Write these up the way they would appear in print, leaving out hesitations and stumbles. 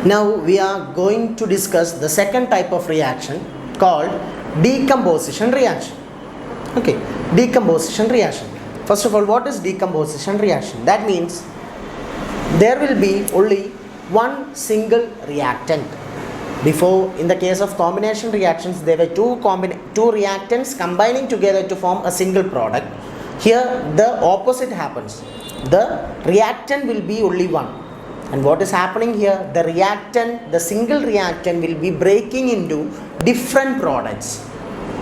Now we are going to discuss the second type of reaction called decomposition reaction. Okay, decomposition reaction. First of all, what is decomposition reaction? That means there will be only one single reactant. Before, in the case of combination reactions, there were two reactants combining together to form a single product. Here the opposite happens. The reactant will be only one. And what is happening here? The single reactant will be breaking into different products.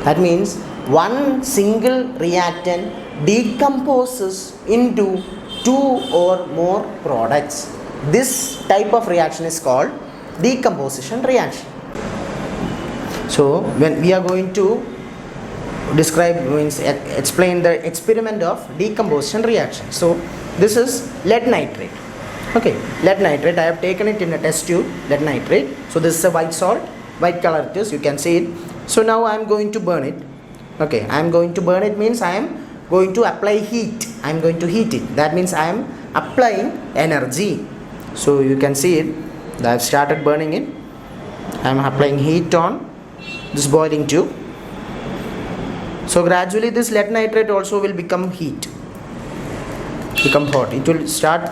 That means one single reactant decomposes into two or more products. This type of reaction is called decomposition reaction. So when we are going to explain the experiment of decomposition reaction. So this is lead nitrate. Okay, lead nitrate, I have taken it in a test tube, lead nitrate. So this is a white salt, white color it is, you can see it. So now I am going to burn it. Okay, I am going to burn it means I am going to apply heat. I am going to heat it. That means I am applying energy. So you can see it. I have started burning it. I am applying heat on this boiling tube. So gradually this lead nitrate also will become hot. It will start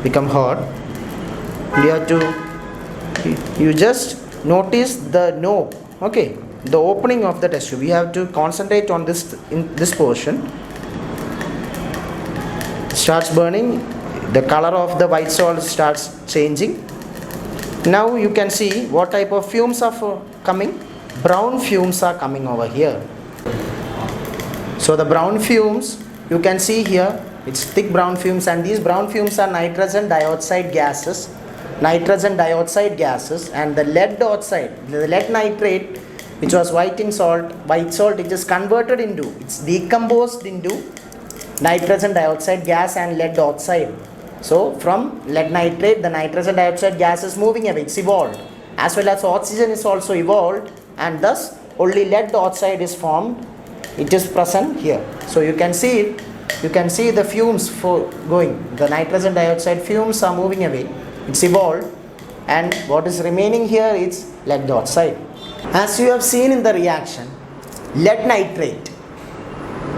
become hot. You just notice the knob. Okay, the opening of the test tube. You have to concentrate on this in this portion. Starts burning. The color of the white salt starts changing. Now you can see what type of fumes are coming. Brown fumes are coming over here. So the brown fumes you can see here, it's thick brown fumes, and these brown fumes are nitrogen dioxide gases. And the lead nitrate, which was white salt, it is converted into, it's decomposed into nitrogen dioxide gas and lead oxide. So from lead nitrate, the nitrogen dioxide gas is moving away, it's evolved, as well as oxygen is also evolved, and thus only lead oxide is formed. It is present here. So you can see it. You can see the fumes going. The nitrogen dioxide fumes are moving away. It's evolved, and what is remaining here is lead oxide. As you have seen in the reaction, lead nitrate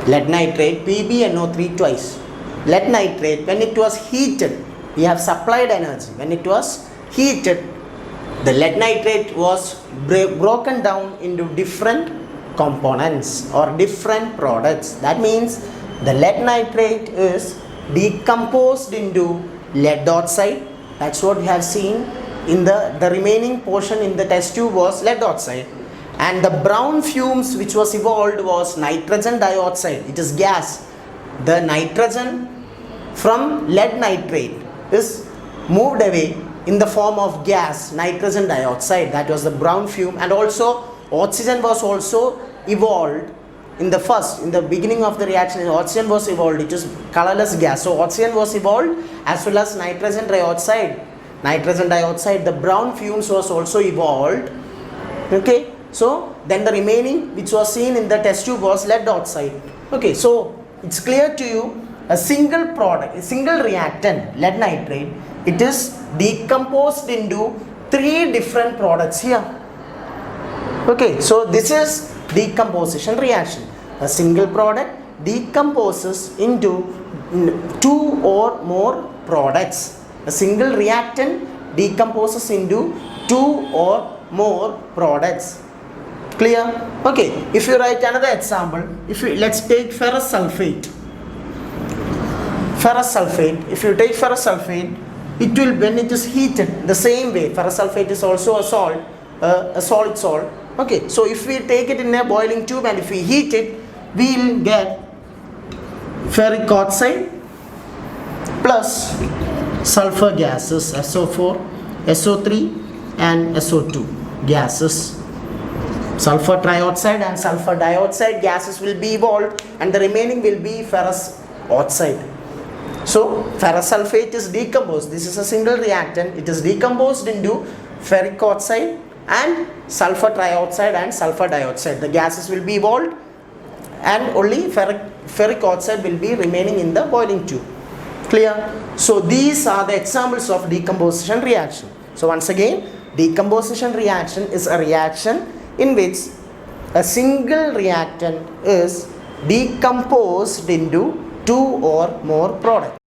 PbNO3 twice. Lead nitrate, when it was heated, we have supplied energy. When it was heated, the lead nitrate was broken down into different components or different products. That means the lead nitrate is decomposed into lead oxide. That's what we have seen. In the remaining portion in the test tube was lead oxide, and the brown fumes which was evolved was nitrogen dioxide. It is gas. The nitrogen from lead nitrate is moved away in the form of gas, nitrogen dioxide. That was the brown fume, and also oxygen was also evolved in the beginning of the reaction. Oxygen was evolved. It is colorless gas. So oxygen was evolved, as well as nitrogen dioxide. The brown fumes was also evolved. Okay. So then the remaining which was seen in the test tube was lead oxide. Okay. So it's clear to you, a single product, a single reactant, lead nitrate, it is decomposed into three different products here. Okay, so this is decomposition reaction. A single product decomposes into two or more products. A single reactant decomposes into two or more products. Clear? Okay, if you write another example, let's take ferrous sulfate. If you take ferrous sulfate, it will, when it is heated, the same way, ferrous sulfate is also a salt, a solid salt. Okay, so if we take it in a boiling tube and if we heat it, we will get ferric oxide plus sulfur gases, SO4, SO3 and SO2 gases. Sulfur trioxide and sulfur dioxide gases will be evolved, and the remaining will be ferrous oxide. So ferrous sulfate is decomposed. This is a single reactant. It is decomposed into ferric oxide and sulfur trioxide and sulfur dioxide. The gases will be evolved, and only ferric oxide will be remaining in the boiling tube. Clear? So these are the examples of decomposition reaction. So once again, decomposition reaction is a reaction in which a single reactant is decomposed into two or more products.